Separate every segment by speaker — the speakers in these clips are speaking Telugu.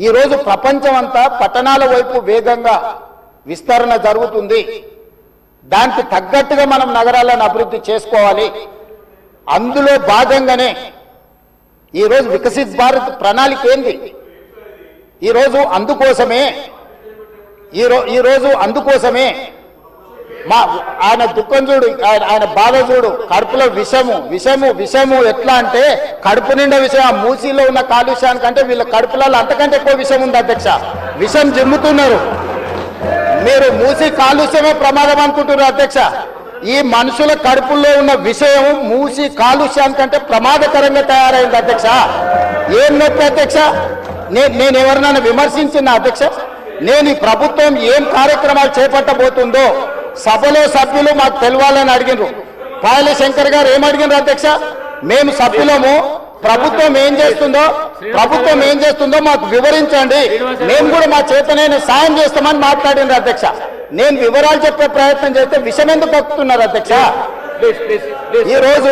Speaker 1: ఈ రోజు ప్రపంచమంతా పట్టణాల వైపు వేగంగా విస్తరణ జరుగుతుంది. దానికి తగ్గట్టుగా మనం నగరాలను అభివృద్ధి చేసుకోవాలి. అందులో భాగంగానే ఈ రోజు వికసిత్ భారత్ ప్రణాళిక ఏంది? ఈ రోజు అందుకోసమే మా ఆయన దుఃఖం చూడు, ఆయన బాధ చూడు, కడుపులో విషము ఎట్లా అంటే కడుపు నిండా విషయం. మూసీలో ఉన్న కాలుష్యానికంటే వీళ్ళ కడుపులలో అంతకంటే ఎక్కువ విషయం ఉంది అధ్యక్ష. విషం జిమ్ముతున్నారు. మీరు మూసీ కాలుష్యమే ప్రమాదం అనుకుంటున్నారు అధ్యక్ష. ఈ మనుషుల కడుపుల్లో ఉన్న విషయం మూసీ కాలుష్యానికంటే ప్రమాదకరంగా తయారైంది అధ్యక్ష. ఏం నొప్పి అధ్యక్ష? నేను ఎవరినైనా విమర్శించిన అధ్యక్ష? నేను ఈ ప్రభుత్వం ఏం కార్యక్రమాలు చేపట్టబోతుందో సభలో సభ్యులు మాకు తెలవాలని అడిగినారు. పాయల శంకర్ గారు ఏం అడిగినారు అధ్యక్ష? మేము సభ్యులము, ప్రభుత్వం ఏం చేస్తుందో మాకు వివరించండి, మేము కూడా మా చేతనైనా సాయం చేస్తామని మాట్లాడినారు అధ్యక్ష. నేను వివరాలు చెప్పే ప్రయత్నం చేస్తే విషయం ఎందుకు కక్కుతున్నారు అధ్యక్ష? ఈ రోజు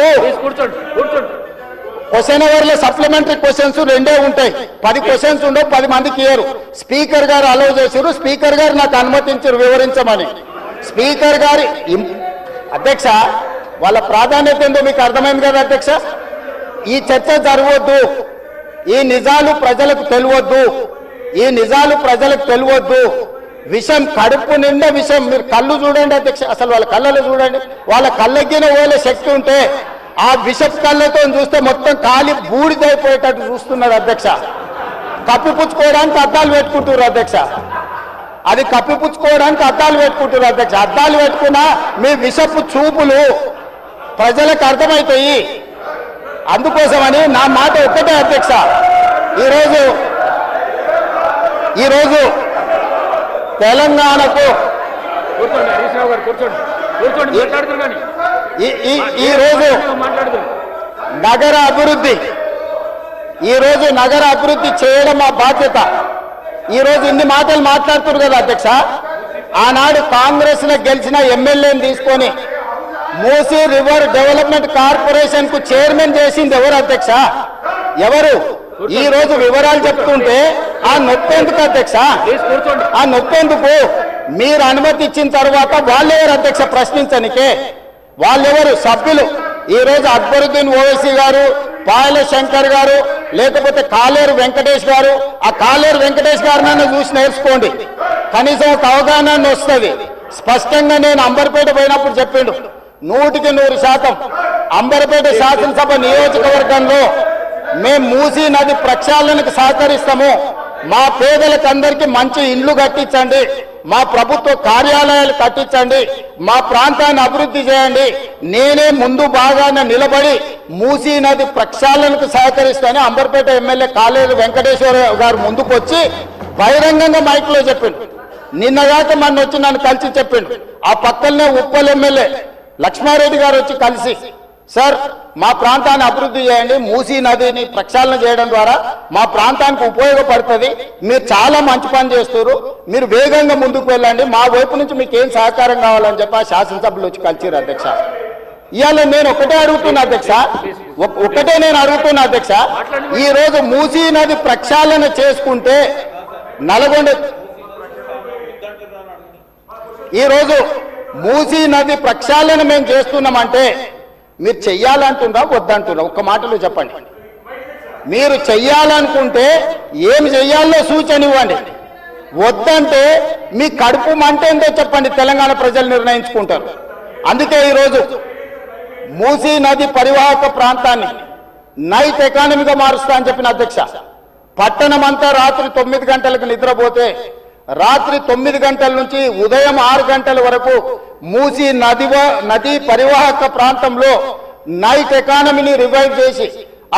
Speaker 1: క్వశ్చన్ అవర్లో సప్లిమెంటరీ క్వశ్చన్స్ 2 ఉంటాయి. 10 క్వశ్చన్స్ ఉండవు, 10 మందికి ఇయ్యరు. స్పీకర్ గారు అలౌ చేశారు, స్పీకర్ గారు నాకు అనుమతించారు వివరించమని. స్పీకర్ గారి అధ్యక్ష వాళ్ళ ప్రాధాన్యత ఏందో మీకు అర్థమైంది కదా అధ్యక్ష. ఈ చర్చ జరగవద్దు, ఈ నిజాలు ప్రజలకు తెలియవద్దు. విషం కడుపు నిండా విషం. మీరు కళ్ళు చూడండి అధ్యక్ష, అసలు వాళ్ళ కళ్ళలో చూడండి. వాళ్ళ కళ్ళెక్కిన ఓలే శక్తి ఉంటే ఆ విషపు కళ్ళతో చూస్తే మొత్తం కాలి బూడిదైపోయేటట్టు చూస్తున్నారు అధ్యక్ష. కప్పిపుచ్చుకోవడానికి అద్దాలు పెట్టుకుంటున్నారు అధ్యక్ష. అద్దాలు పెట్టుకున్నా మీ విషపు చూపులు ప్రజలకు అర్థమవుతాయి. అందుకోసమని నా మాట ఒక్కటే అధ్యక్ష. ఈరోజు తెలంగాణకు ఈరోజు నగర అభివృద్ధి చేయడం మా బాధ్యత. ఈరోజు ఇన్ని మాటలు మాట్లాడుతున్నారు కదా అధ్యక్ష. ఆనాడు కాంగ్రెస్ లో గెలిచిన ఎమ్మెల్యేని తీసుకొని మూసీ రివర్ డెవలప్మెంట్ కార్పొరేషన్ కు చైర్మన్ చేసింది ఎవరు అధ్యక్ష? ఎవరు? ఈ రోజు వివరాలు చెప్తుంటే ఆ నొప్పెందుకు అధ్యక్ష? మీరు అనుమతి ఇచ్చిన తర్వాత వాళ్ళెవరు అధ్యక్ష ప్రశ్నించనికే? వాళ్ళెవరు సభ్యులు? ఈ రోజు అక్బరుద్దీన్ ఓవైసీ గారు, పాయల శంకర్ గారు, లేకపోతే కాలేరు వెంకటేష్ గారు. ఆ కాలేరు వెంకటేష్ గారినైనా చూసి నేర్చుకోండి, కనీసం ఒక అవగాహన వస్తుంది. స్పష్టంగా నేను అంబర్పేట పోయినప్పుడు చెప్పిండు, 100% అంబర్పేట శాసనసభ నియోజకవర్గంలో మేము మూసీ నది ప్రక్షాళనకు సహకరిస్తాము. మా పేదలకు అందరికీ మంచి ఇండ్లు కట్టించండి, మా ప్రభుత్వ కార్యాలయాలు కట్టించండి, మా ప్రాంతాన్ని అభివృద్ధి చేయండి. నేనే ముందు భాగాన నిలబడి మూసీ నది ప్రక్షాళనకు సహకరిస్తానని అంబర్పేట ఎమ్మెల్యే కాలేరు వెంకటేశ్వర గారు ముందుకు వచ్చి బహిరంగంగా మైక్లో చెప్పిండు. నిన్నగాక మొన్న వచ్చి నన్ను కలిసి చెప్పిండు. ఆ పక్కనే ఉప్పల్ ఎమ్మెల్యే లక్ష్మారెడ్డి గారు వచ్చి కలిసి, సార్ మా ప్రాంతాన్ని అభివృద్ధి చేయండి, మూసీ నదిని ప్రక్షాళన చేయడం ద్వారా మా ప్రాంతానికి ఉపయోగపడుతుంది, మీరు చాలా మంచి పని చేస్తారు, మీరు వేగంగా ముందుకు వెళ్ళండి, మా వైపు నుంచి మీకు ఏం సహకారం కావాలని చెప్పి ఆ శాసనసభ్యులు వచ్చి కలిసిరు అధ్యక్ష. ఇవాళ నేను ఒకటే అడుగుతున్నా అధ్యక్ష, ఈ రోజు మూసీ నది ప్రక్షాళన చేసుకుంటే ఈరోజు మూసీ నది ప్రక్షాళన మేము చేస్తున్నామంటే మీరు చెయ్యాలంటున్నా వద్దంటున్నా? ఒక్క మాటలో చెప్పండి. మీరు చెయ్యాలనుకుంటే ఏమి చెయ్యాలో సూచన ఇవ్వండి, వద్దంటే మీ కడుపు మంట ఏంటో చెప్పండి. తెలంగాణ ప్రజలు నిర్ణయించుకుంటారు. అందుకే ఈరోజు మూసీ నది పరివాహక ప్రాంతాన్ని నైట్ ఎకానమీగా మారుస్తా అని చెప్పిన అధ్యక్ష. పట్టణం అంతా రాత్రి 9 గంటలకు నిద్రపోతే రాత్రి 9 గంటల నుంచి ఉదయం 6 గంటల వరకు మూసీ నది పరివాహక ప్రాంతంలో నైట్ ఎకానమీని రివైవ్ చేసి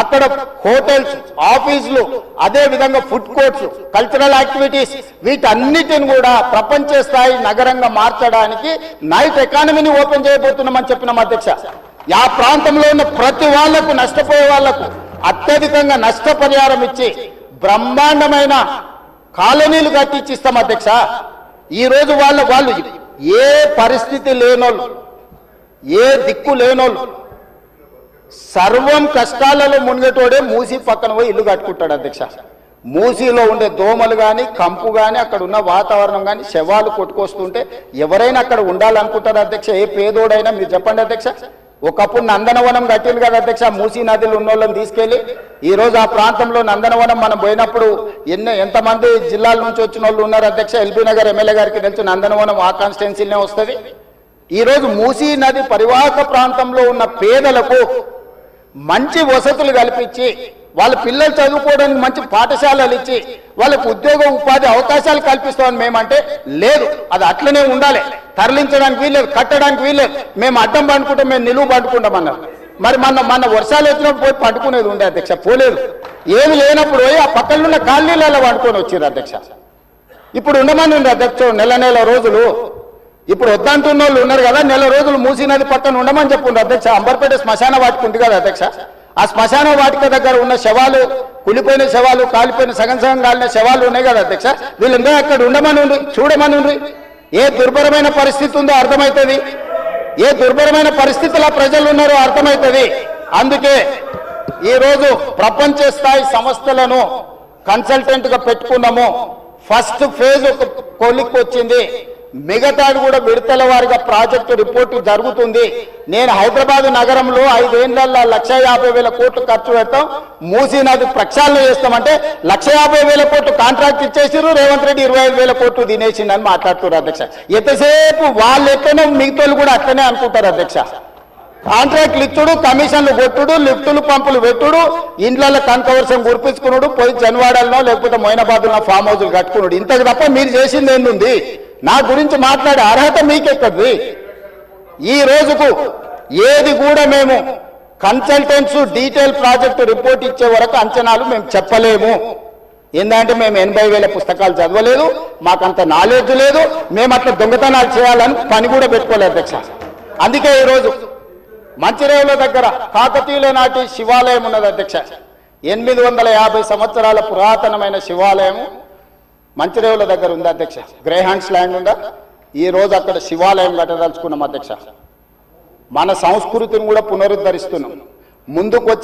Speaker 1: అక్కడ హోటల్స్, ఆఫీసులు, అదే విధంగా ఫుడ్ కోర్ట్స్, కల్చరల్ యాక్టివిటీస్ వీటన్నిటిని కూడా ప్రపంచ స్థాయి నగరంగా మార్చడానికి నైట్ ఎకానమీని ఓపెన్ చేయబోతున్నామని చెప్పినాం అధ్యక్ష. ఆ ప్రాంతంలో ఉన్న ప్రతి వాళ్లకు, నష్టపోయే వాళ్లకు అత్యధికంగా నష్టపరిహారం ఇచ్చి బ్రహ్మాండమైన కాలనీలు కట్టించిస్తాం అధ్యక్ష. ఈరోజు వాళ్ళు ఏ పరిస్థితి లేనోళ్ళు, ఏ దిక్కు లేనోళ్ళు, సర్వం కష్టాలలో మునిగేటోడే మూసి పక్కన పోయి ఇల్లు కట్టుకుంటాడు అధ్యక్ష. మూసీలో ఉండే దోమలు కానీ కంపు కానీ అక్కడ ఉన్న వాతావరణం కానీ శవాలు కొట్టుకొస్తుంటే ఎవరైనా అక్కడ ఉండాలనుకుంటారు అధ్యక్ష. ఏ పేదోడైనా మీరు చెప్పండి అధ్యక్ష. ఒకప్పుడు నందనవనం కట్టింది కదా అధ్యక్ష, మూసీ నదిలో ఉన్న వాళ్ళని తీసుకెళ్లి. ఈ రోజు ఆ ప్రాంతంలో నందనవనం మనం పోయినప్పుడు ఎంతమంది జిల్లాల నుంచి వచ్చిన వాళ్ళు ఉన్నారు అధ్యక్ష. ఎల్బీ నగర్ ఎమ్మెల్యే గారికి తెలుసు నందనవనం ఆ కాన్స్టిట్యున్సీనే వస్తుంది. ఈ రోజు మూసీ నది పరివాహక ప్రాంతంలో ఉన్న పేదలకు మంచి వసతులు కల్పించి వాళ్ళ పిల్లలు చదువుకోవడానికి మంచి పాఠశాలలు ఇచ్చి వాళ్ళకు ఉద్యోగ ఉపాధి అవకాశాలు కల్పిస్తామని మేమంటే లేదు, అది అట్లనే ఉండాలి, తరలించడానికి వీల్లేదు, కట్టడానికి వీల్లేదు, మేము అడ్డం పండుకుంటాం, మేము నిలువు పండుకుంటామన్నారు. మరి మన వర్షాలు వచ్చినప్పుడు పోయి పండుకునేది ఉండే అధ్యక్ష, పోలేదు. ఏమి లేనప్పుడు పోయి ఆ పక్కనున్న కాలనీలలో పండుకొని వచ్చారు అధ్యక్ష. ఇప్పుడు ఉండమని ఉంది అధ్యక్ష నెల రోజులు. ఇప్పుడు వద్దంటున్న వాళ్ళు ఉన్నారు కదా, నెల రోజులు మూసీ నది పక్కన ఉండమని చెప్పుండ్రు అధ్యక్ష. అంబర్పేట శ్మశాన వాటిక ఉంది కదా అధ్యక్ష, ఆ శ్మశాన వాటిక దగ్గర ఉన్న శవాలు, కులిపోయిన శవాలు, కాలిపోయిన సగం కాలిన శవాలు ఉన్నాయి కదా అధ్యక్ష, వీళ్ళందరూ అక్కడ ఉండమని ఉండ్రి, చూడమని ఉండ్రి. ఏ దుర్భరమైన పరిస్థితి ఉందో అర్థమవుతుంది, ఏ దుర్భరమైన పరిస్థితుల్లో ప్రజలు ఉన్నారో అర్థమవుతుంది. అందుకే ఈరోజు ప్రపంచ స్థాయి సంస్థలను కన్సల్టెంట్ గా పెట్టుకున్నాము. ఫస్ట్ ఫేజ్ ఒక కొలిక్కి వచ్చింది, మిగతాది కూడా విడతల వారిగా ప్రాజెక్టు రిపోర్టు జరుగుతుంది. నేను హైదరాబాద్ నగరంలో 5 ఏళ్లలో 1,50,000 కోట్లు ఖర్చు పెడతాం, మూసీ నది ప్రక్షాళన చేస్తామంటే 1,50,000 కోట్లు కాంట్రాక్ట్ ఇచ్చేసారు, రేవంత్ రెడ్డి 25,000 కోట్లు తినేసిందని మాట్లాడుతున్నారు అధ్యక్ష. ఎంతసేపు వాళ్ళు ఎట్లనో మిగతాలు కూడా అట్లనే అనుకుంటారు అధ్యక్ష. కాంట్రాక్ట్లు ఇచ్చుడు, కమిషన్లు కొట్టుడు, లిఫ్టులు పంపులు పెట్టుడు, ఇండ్లలో కనకవర్షం కురిపించుకున్నాడు, పోయి జన్వాడల్లో లేకపోతే మొయినాబాద్లో ఫామ్ హౌజులు కట్టుకున్నాడు. ఇంతకు తప్ప మీరు చేసింది ఏంది? నా గురించి మాట్లాడే అర్హత మీకెక్కది? ఈ రోజుకు ఏది కూడా మేము కన్సల్టెంట్స్ డీటెయిల్ ప్రాజెక్టు రిపోర్ట్ ఇచ్చే వరకు అంచనాలు మేము చెప్పలేము. ఏంటంటే మేము 80,000 పుస్తకాలు చదవలేదు, మాకంత నాలెడ్జ్ లేదు, మేము అట్లా దొంగతనాలు చేయాలని పని కూడా పెట్టుకోలేదు అధ్యక్ష. అందుకే ఈరోజు మంచిరేవుల దగ్గర కాకతీయుల నాటి శివాలయం ఉన్నది అధ్యక్ష. 850 సంవత్సరాల పురాతనమైన శివాలయం మంచిరేవుల దగ్గర ఉంది అధ్యక్ష. గ్రేహాండ్స్ ల్యాండ్ ఉందా, ఈ రోజు అక్కడ శివాలయం కట్టదలుచుకున్నాం అధ్యక్ష. మన సంస్కృతిని కూడా పునరుద్ధరిస్తున్నాం. ముందుకు వచ్చి